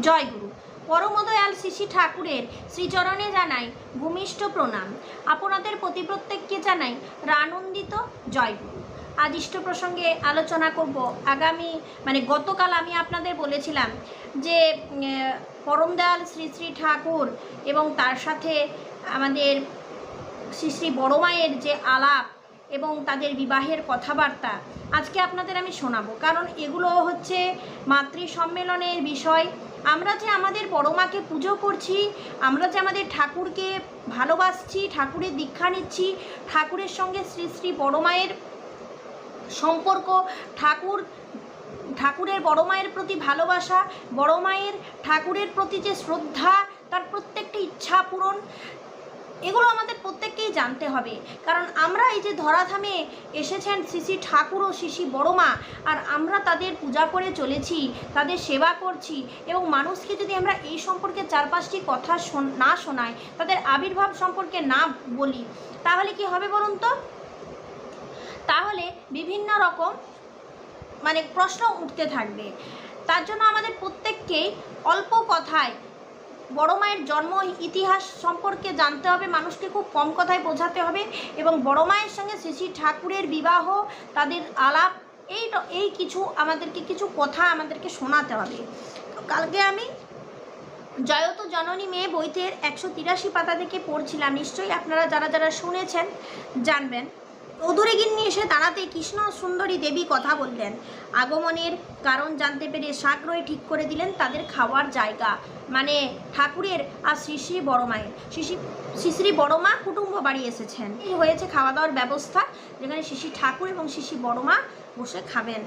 জয়গুরু। পরমদয়াল শ্রী শ্রী ঠাকুরের শ্রীচরণে জানাই ভূমিষ্ঠ প্রণাম। আপনাদের প্রতি প্রত্যেককে জানাই আনন্দিত জয়গুরু। আজ ইষ্ট প্রসঙ্গে আলোচনা করব। গতকাল আমি আপনাদের বলেছিলাম যে পরমদয়াল শ্রী শ্রী ঠাকুর এবং তার সাথে আমাদের শ্রী শ্রী বড় মায়ের যে আলাপ এবং তাদের বিবাহের কথাবার্তা আজকে আপনাদের আমি শোনাবো, কারণ এগুলো হচ্ছে মাতৃ সম্মেলনের বিষয়। আমরা যে আমাদের বড় মাকে পুজো করছি, আমরা যে আমাদের ঠাকুরকে ভালোবাসছি, ঠাকুরের দীক্ষা নিচ্ছি, ঠাকুরের সঙ্গে শ্রী শ্রী বড় মায়ের সম্পর্ক, ঠাকুরের বড় মায়ের প্রতি ভালোবাসা, বড় মায়ের ঠাকুরের প্রতি যে শ্রদ্ধা, তার প্রত্যেকটি ইচ্ছা পূরণ, এগুলো আমাদের প্রত্যেককেই জানতে হবে। কারণ আমরা এই যে ধরাধামে এসেছেন শ্রী শ্রী ঠাকুর ও শ্রী শ্রী বড় মা, আর আমরা তাদের পূজা করে চলেছি, তাদের সেবা করছি, এবং মানুষকে যদি আমরা এই সম্পর্কে 4-5টি কথা না শোনাই, তাদের আবির্ভাব সম্পর্কে না বলি, তাহলে কি হবে বলুন তো? তাহলে বিভিন্ন রকম প্রশ্ন উঠতে থাকবে। তার জন্য আমাদের প্রত্যেককেই অল্প কথায় বড় মায়ের জন্ম ইতিহাস সম্পর্কে জানতে হবে, মানুষকে খুব কম কথায় বোঝাতে হবে, এবং বড় মায়ের সঙ্গে শ্রী শ্রী ঠাকুরের বিবাহ, তাদের আলাপ, এই কিছু আমাদেরকে কিছু কথা আমাদেরকে শোনাতে হবে। কালকে আমি জয়ত জননী মেয়ে বইতে 183 পাতা থেকে পড়ছিলাম, নিশ্চয়ই আপনারা যারা যারা শুনেছেন জানবেন। চৌধুরীগিন্নি এসে দাঁড়াতে কৃষ্ণ সুন্দরী দেবী কথা বললেন। আগমনের কারণ জানতে পেরে সাগ্রহে ঠিক করে দিলেন তাদের খাওয়ার জায়গা, ঠাকুরের আর শ্রী শ্রী বড় মায়ের। শ্রী শ্রী বড় মা কুটুম্ব বাড়ি এসেছেন, এই হয়েছে খাওয়া দাওয়ার ব্যবস্থা, যেখানে শ্রী শ্রী ঠাকুর এবং শ্রী শ্রী বড় মা বসে খাবেন।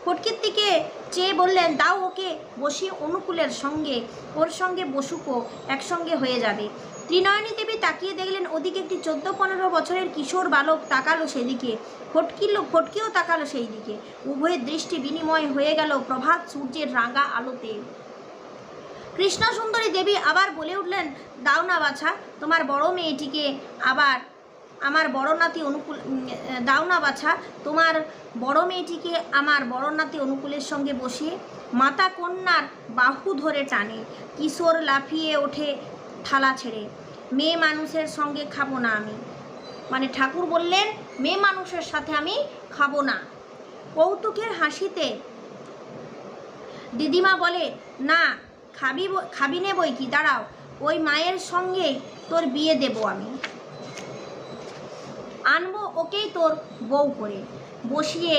ফটকির দিকে চেয়ে বললেন, দাও ওকে বসিয়ে অনুকূলের সঙ্গে, ওর সঙ্গে বসুকো, একসঙ্গে হয়ে যাবে। ত্রিনয়নী দেবী তাকিয়ে দেখলেন ওদিকে একটি 14-15 বছরের কিশোর বালক তাকালো সেদিকে, ফটকিও তাকালো সেই দিকে। উভয়ের দৃষ্টি বিনিময় হয়ে গেল প্রভাত সূর্যের রাঙা আলোতে। কৃষ্ণ সুন্দরী দেবী আবার বলে উঠলেন, দাও না বাছা, তোমার বড় মেয়েটিকে আবার আমার বড় নাতি দাও না বাছা, তোমার বড় মেয়েটিকে আমার বড় নাতি অনুকূলের সঙ্গে বসিয়ে। মাতা কন্যার বাহু ধরে টানে, কিশোর লাফিয়ে ওঠে থালা ছেড়ে। মেয়ে মানুষের সঙ্গে খাবো না আমি, ঠাকুর বললেন মেয়ে মানুষের সাথে আমি খাবো না। কৌতুকের হাসিতে দিদিমা বলে, না খাবি নে বই কি, দাঁড়াও, ওই মায়ের সঙ্গে তোর বিয়ে দেব আমি, আনবো ওকেই তোর বউ করে। বসিয়ে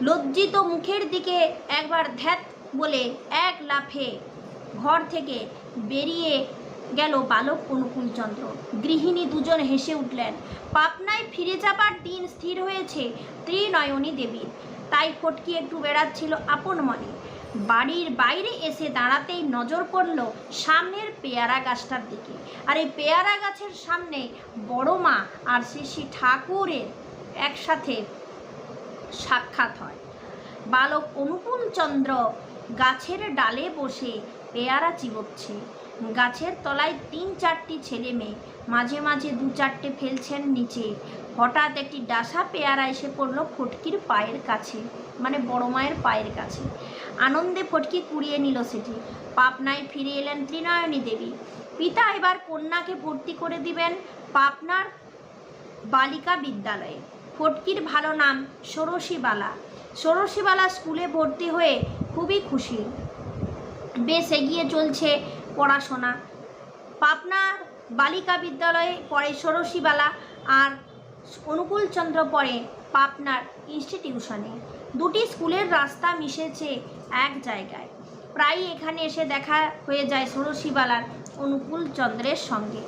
লজ্জিত মুখের দিকে একবার ধ্যাত বলে এক লাফে ঘর থেকে বেরিয়ে গেল বালক অনুকূলচন্দ্র। গৃহিণী দুজন হেসে উঠলেন। পাবনায় ফিরে যাবার দিন স্থির হয়েছে ত্রিনয়নী দেবীর, তাই ফটকি একটু বেড়াচ্ছিল আপন মনে। বাড়ির বাইরে এসে দাঁড়াতেই নজর পড়ল সামনের পেয়ারা গাছটার দিকে, আর এই পেয়ারা গাছের সামনে বড় মা আর শ্রী শ্রী ঠাকুরের একসাথে সাক্ষাৎ হয়। বালক অনুকূলচন্দ্র গাছের ডালে বসে পেয়ারা চিবোচ্ছে। গাছের তলায় 3-4টি ছেলে মেয়ে, মাঝে মাঝে 2-4টে ফেলছেন নিচে। হঠাৎ একটি ডাসা পেয়ারা এসে পড়ল ফটকির পায়ের কাছে, বড় মায়ের পায়ের কাছে। আনন্দে ফটকি কুড়িয়ে নিল সেটি। পাবনায় ফিরে এলেন ত্রিনয়নী দেবী। পিতা এবার কন্যাকে ভর্তি করে দিবেন পাবনার বালিকা বিদ্যালয়ে। ফটকির ভালো নাম ষোড়শীবালা। ষোড়শীবালা স্কুলে ভর্তি হয়ে খুবই খুশি, বেশ এগিয়ে চলছে পড়াশোনা। পাবনার বালিকা বিদ্যালয়ে পড়ে ষোড়শীবালা, আর অনুকূলচন্দ্র পড়ে পাবনার ইনস্টিটিউশনে। দুটি স্কুলের রাস্তা মিশেছে এক জায়গায়। প্রায়ই এখানে এসে দেখা হয়ে যায় ষোড়শীবালার অনুকূলচন্দ্রের সঙ্গে।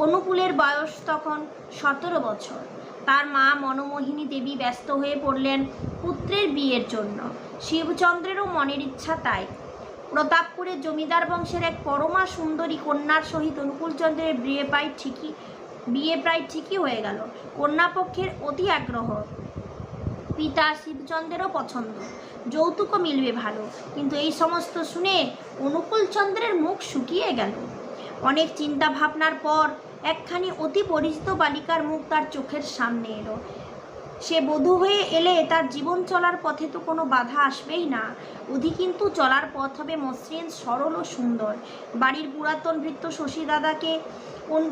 অনুকূলের বয়স তখন 17 বছর। তার মা মনমোহিনী দেবী ব্যস্ত হয়ে পড়লেন পুত্রের বিয়ের জন্য। শিবচন্দ্রেরও মনের ইচ্ছা তাই। প্রতাপপুরের জমিদার বংশের এক পরমা সুন্দরী কন্যার সহিত অনুকূলচন্দ্রের বিয়ে প্রায় ঠিকই হয়ে গেল। কন্যাপক্ষের অতি আগ্রহ, পিতা শিবচন্দ্রেরও পছন্দ, যৌতুকও মিলবে ভালো। কিন্তু এই সমস্ত শুনে অনুকূলচন্দ্রের মুখ শুকিয়ে গেল। অনেক চিন্তা ভাবনার পর একখানি অতি পরিচিত বালিকার মুখ তার চোখের সামনে এলো। সে বধূ হয়ে এলে তার জীবন চলার পথে তো কোনো বাধা আসবেই না। অধি কিন্তু চলার পথ হবে মসৃণ, সরল ও সুন্দর। বাড়ির পুরাতন ভৃত্য শশী দাদাকে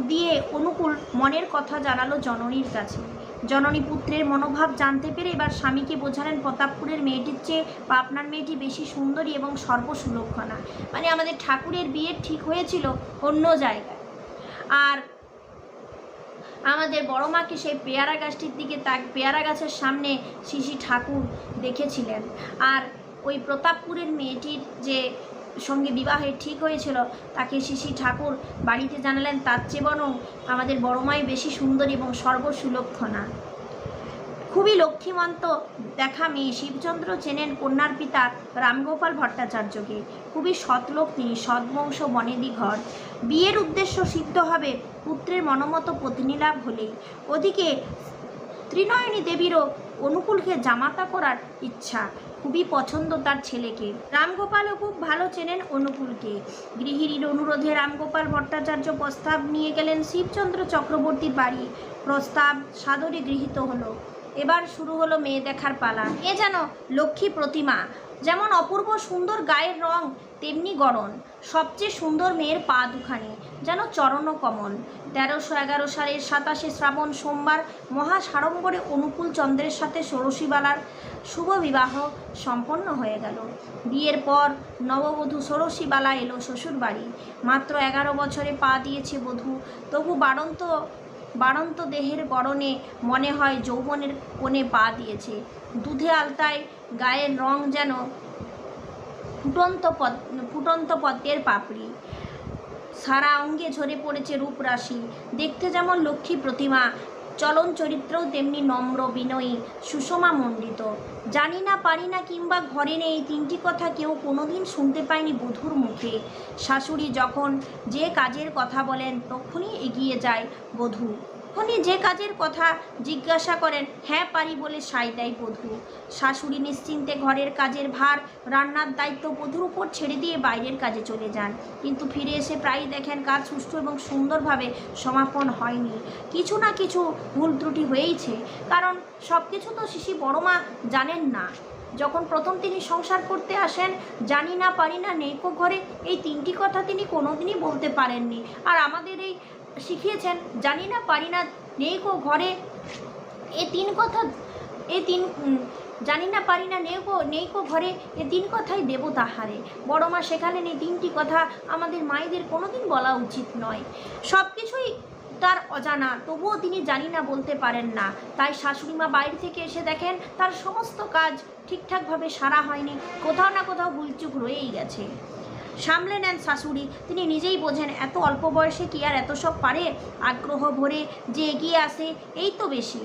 দিয়ে অনুকূল মনের কথা জানালো জননীর কাছে। জননী পুত্রের মনোভাব জানতে পেরে এবার স্বামীকে বোঝালেন, প্রতাপপুরের মেয়েটির চেয়ে বা আপনার মেয়েটি বেশি সুন্দরী এবং সর্বসুলক্ষণা। মানে আমাদের ঠাকুরের বিয়ে ঠিক হয়েছিল অন্য জায়গায়, আর আমাদের বড় মাকে সেই পেয়ারা গাছটির দিকে পেয়ারা গাছের সামনে শিশি ঠাকুর দেখেছিলেন। আর ওই প্রতাপপুরের মেয়েটির যে সঙ্গে বিবাহের ঠিক হয়েছিল তাকে শিশি ঠাকুর বাড়িতে জানালেন তার চেয়ে বরং আমাদের বড় মাই বেশি সুন্দরী এবং সর্বসুলক্ষণা। খুবই লক্ষ্মীমন্ত দেখা মেয়ে। শিবচন্দ্র চেনেন কন্যার পিতা রামগোপাল ভট্টাচার্যকে। খুবই সৎলোক তিনি, সদ্বংশ বনেদি ঘর। বিয়ের উদ্দেশ্য সিদ্ধ হবে পুত্রের মনোমতো পত্নী লাভ হলেই। ওদিকে ত্রিনয়নী দেবীরও অনুকূলকে জামাতা করার ইচ্ছা, খুবই পছন্দ তার ছেলেকে। রামগোপালও খুব ভালো চেনেন অনুকূলকে। গৃহিণীর অনুরোধে রামগোপাল ভট্টাচার্য প্রস্তাব নিয়ে গেলেন শিবচন্দ্র চক্রবর্তীর বাড়ি। প্রস্তাব সাদরে গৃহীত হলো। এবার শুরু হলো মেয়ে দেখার পালা। এ যেন লক্ষ্মী প্রতিমা, যেমন অপূর্ব সুন্দর গায়ের রং তেমনি গড়ন। সবচেয়ে সুন্দর মেয়ের পা দুখানি যেন চরণ কমল। 1311 সালের 27শে শ্রাবণ সোমবার মহা সাড়ম্বরে অনুকূল চন্দ্রের সাথে ষোড়শীবালার শুভ বিবাহ সম্পন্ন হয়ে গেল। বিয়ের পর নববধূ ষোড়শীবালা এলো শ্বশুর বাড়ি। মাত্র 11 বছরে পা দিয়েছে বধূ, তবু বাড়ন্ত দেহের গড়নে মনে হয় যৌবনের কোণে পা দিয়েছে। দুধে আলতায় গায়ের রং যেন ফুটন্ত পদ্মের পাপড়ি। সারা অঙ্গে ঝরে পড়েছে রূপরাশি। দেখতে যেমন লক্ষ্মী প্রতিমা, চলন চরিত্রও তেমনি নম্র, বিনয়ী, সুষমা মণ্ডিত। জানি না, পারি না কিংবা ঘরে নেই, তিনটি কথা কেউ কোনোদিন শুনতে পায়নি বধূর মুখে। শাশুড়ি যখন যে কাজের কথা বলেন তখনই এগিয়ে যায় বধূ। উনি যে কাজের কথা জিজ্ঞাসা করেন হ্যাঁ পারি বলে সায় দেয় বধূ। শাশুড়ি নিশ্চিন্তে ঘরের কাজের ভার, রান্নার দায়িত্ব বধূর উপর ছেড়ে দিয়ে বাইরের কাজে চলে যান। কিন্তু ফিরে এসে প্রায়ই দেখেন কাজ সুষ্ঠু এবং সুন্দরভাবে সমাপন হয়নি। কিছু না কিছু ভুল ত্রুটি হয়েইছে, কারণ সব কিছু তো শিশি বড় মা জানেন না। যখন প্রথম তিনি সংসার করতে আসেন, জানি না, পারি না, নেইকো ঘরে, এই তিনটি কথা তিনি কোনোদিনই বলতে পারেননি। আর আমাদের এই শিখিয়েছেন জানি না, পারি না, নেইকো ঘরে, জানি না, পারি না, নেইকো ঘরে, এ তিন কথাই দেব তাহারে। বড় মা সেখানে নেই, তিনটি কথা আমাদের মায়েদের কোনোদিন বলা উচিত নয়। সব কিছুই তার অজানা, তবুও তিনি জানি না বলতে পারেন না। তাই শাশুড়ি মা বাইরে থেকে এসে দেখেন তার সমস্ত কাজ ঠিকঠাকভাবে সারা হয়নি, কোথাও না কোথাও ভুলচুক রয়েই গেছে। সামলে নেন শাশুড়ি, তিনি নিজেই বোঝেন এত অল্প বয়সে কি আর এত সব পারে। আগ্রহ ভরে যে এগিয়ে আসে এই তো বেশি।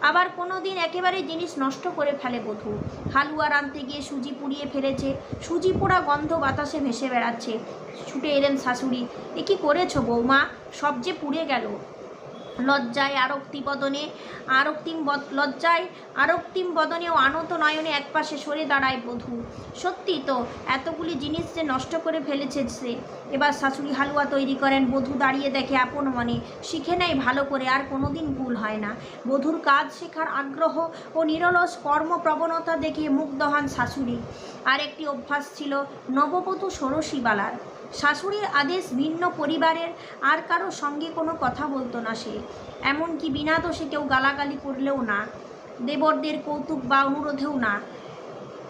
আবার কোনো দিন একেবারে জিনিস নষ্ট করে ফেলে বধূ। হালুয়া রাঁধতে গিয়ে সুজি পুড়িয়ে ফেলেছে, সুজি পোড়া গন্ধ বাতাসে ভেসে বেড়াচ্ছে। ছুটে এলেন শাশুড়ি, এ কি করেছো বৌমা, সব যে পুড়ে গেল। লজ্জায় আরক্তিম বদনে ও আনত নয়নে একপাশে সরে দাঁড়ায় বধূ। সত্যি তো, এতগুলি জিনিস যে নষ্ট করে ফেলেছে সে। এবার শাশুড়ি হালুয়া তৈরি করেন, বধূ দাঁড়িয়ে দেখে আপন মনে, শিখে নেয় ভালো করে, আর কোনোদিন ভুল হয় না। বধূর কাজ শেখার আগ্রহ ও নিরলস কর্মপ্রবণতা দেখে মুগ্ধ হন শাশুড়ি। আর একটি অভ্যাস ছিল নববধূ ষোড়শীবালার। শাশুড়ির আদেশ ভিন্ন পরিবারের আর কারো সঙ্গে কোনো কথা বলতো না সে, এমনকি বিনা দোষে কেউ গালাগালি করলেও না, দেবরদের কৌতুক বা অনুরোধেও না।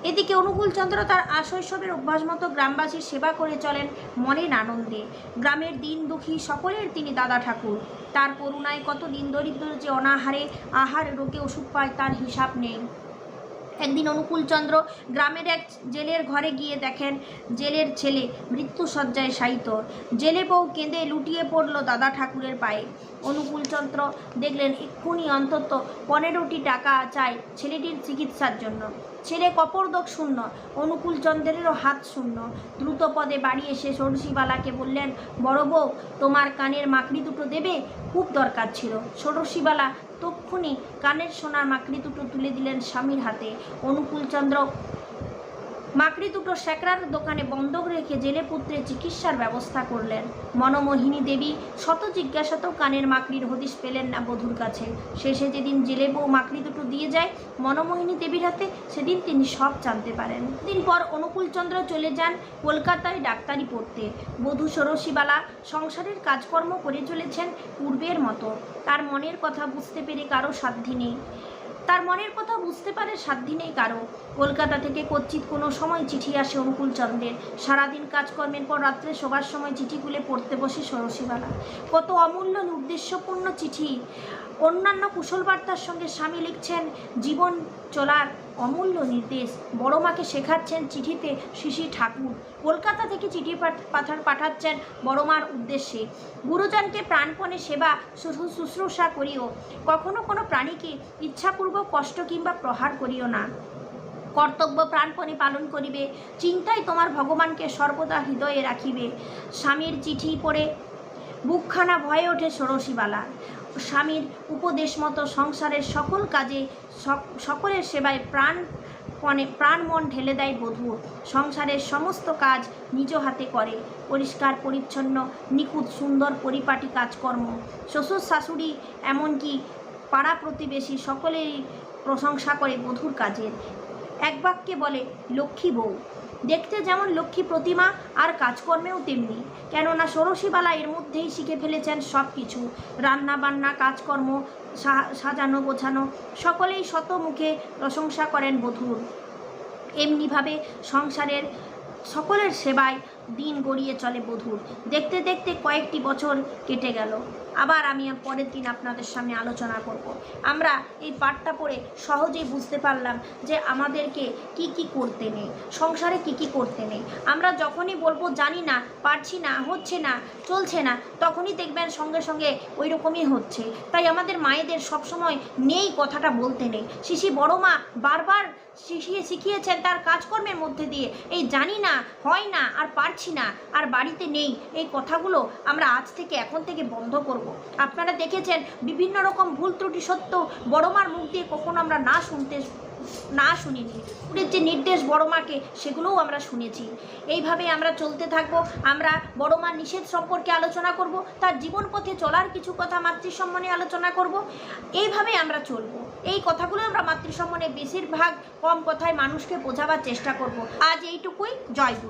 এদিকে অনুকূলচন্দ্র তার আশৈশবের অভ্যাস মতো গ্রামবাসীর সেবা করে চলেন মনের আনন্দে। গ্রামের দিন দুঃখী সকলের তিনি দাদা ঠাকুর। তার করুণায় কত দিন দরিদ্র যে অনাহারে আহার রোগে ওষুধ পায় তার হিসাব নেই। একদিন অনুকূলচন্দ্র গ্রামের এক জেলের ঘরে গিয়ে দেখেন জেলের ছেলে মৃত্যুশয্যায় শায়িত। জেলে বউ কেঁদে লুটিয়ে পড়ল দাদা ঠাকুরের পায়ে। অনুকূলচন্দ্র দেখলেন এক্ষুনি অন্তত 15টি টাকা চাই ছেলেটির চিকিৎসার জন্য। ছেলে কপর্দক শূন্য, অনুকূলচন্দ্রেরও হাত শূন্য। দ্রুত পদে বাড়ি এসে ষোড়শীবালাকে বললেন, বড় বউ তোমার কানের মাকড়ি দুটো দেবে, খুব দরকার ছিল। ষোড়শীবালা তক্ষুনি কানের সোনার মাকড়ি দুটো তুলে দিলেন স্বামীর হাতে। অনুকূলচন্দ্র মাকড়ি দুটো স্যাকরার দোকানে বন্ধক রেখে জেলে পুত্রের চিকিৎসার ব্যবস্থা করলেন। মনমোহিনী দেবী শত জিজ্ঞাসাতেও কানের মাকড়ির হদিশ পেলেন না বধূর কাছে। শেষে যেদিন জেলে বউ মাকড়ি দুটো দিয়ে যায় মনমোহিনী দেবীর হাতে, সেদিন তিনি সব জানতে পারেন। দিন পর অনুকূলচন্দ্র চলে যান কলকাতায় ডাক্তারি পড়তে। বধূ ষোড়শীবালা সংসারের কাজকর্ম করে চলেছেন পূর্বের মতো। তার মনের কথা বুঝতে পেরে কারো সাধ্যি নেই। সাধ্যি নেই কারো। কলকাতা থেকে কচ্ছিৎ কোনো সময় চিঠি আসে অনুকূলচন্দ্রের। সারাদিন কাজকর্মের পর রাত্রে শোবার সময় চিঠি খুলে পড়তে বসে ষোড়শীবালা। কত অমূল্য উদ্দেশ্যপূর্ণ চিঠি! অন্যান্য কুশলবার্তার সঙ্গে স্বামী লিখছেন জীবন চলার অমূল্য নির্দেশ। বড় মাকে শেখাচ্ছেন চিঠিতে শিশি ঠাকুর। কলকাতা থেকে চিঠি পাঠাচ্ছেন বড় মার উদ্দেশ্যে। গুরুজনকে প্রাণপণে সেবা শুশ্রূষা করিও। কখনো কোনো প্রাণীকে ইচ্ছাপূর্বক কষ্ট কিংবা প্রহার করিও না। কর্তব্য প্রাণপণে পালন করিবে। চিন্তায় তোমার ভগবানকে সর্বদা হৃদয়ে রাখিবে। স্বামীর চিঠি পড়ে বুকখানা ভয়ে ওঠে ষোড়শীবালার। স্বামীর উপদেশ মতো সংসারের সকল কাজে সকলের সেবায় প্রাণ মন ঢেলে দেয় বধূ। সংসারের সমস্ত কাজ নিজ হাতে করে। পরিষ্কার পরিচ্ছন্ন নিখুঁত সুন্দর পরিপাটি কাজকর্ম। শ্বশুর শাশুড়ি এমনকি পাড়া প্রতিবেশী সকলেই প্রশংসা করে বধূর কাজের। এক বাক্যে বলে লক্ষ্মী বউ। দেখতে যেমন লক্ষ্মী প্রতিমা, আর কাজকর্মেও তেমনি। কেননা ষোড়শীবালা এর মধ্যেই শিখে ফেলেছেন সব কিছু। রান্না বান্না, কাজকর্ম, সাজানো গোছানো সকলেই শত মুখে প্রশংসা করেন বধূর। এমনিভাবে সংসারের সকলের সেবায় দিন গড়িয়ে চলে বধূর। দেখতে দেখতে কয়েকটি বছর কেটে গেল। আবার আমি পরের দিন আপনাদের সামনে আলোচনা করব। আমরা এই পাঠটা পড়ে সহজেই বুঝতে পারলাম যে আমাদেরকে কি কি করতে নেই, সংসারে কি কি করতে নেই। আমরা যখনই বলবো জানি না, পারছি না, হচ্ছে না, চলছে না, তখনই দেখবেন সঙ্গে সঙ্গে ওই রকমই হচ্ছে। তাই আমাদের মায়েদের সবসময় নেই কথাটা বলতে নেই। শিশি বড় মা বারবার শিখিয়েছেন তার কাজকর্মের মধ্যে দিয়ে, এই জানি না, হয় না, আর পারছি না, আর বাড়িতে নেই, এই কথাগুলো আমরা আজ থেকে এখন থেকে বন্ধ করব। আপনারা দেখেছেন বিভিন্ন রকম ভুল ত্রুটি সত্ত্বেও বড় মার মুখ দিয়ে কখনো আমরা না শুনিনি। উনির যে নির্দেশ বড় মাকে, সেগুলোও আমরা শুনেছি। এইভাবে আমরা চলতে থাকবো। আমরা বড় মার নিষেধ সম্পর্কে আলোচনা করব, তার জীবন পথে চলার কিছু কথা মাতৃসম্মানে আলোচনা করব। এইভাবে আমরা চলবো। এই কথাগুলো আমরা মাতৃসম্মানে বেশিরভাগ কম কথায় মানুষকে বোঝাবার চেষ্টা করব। আজ এইটুকুই। জয় গুরু।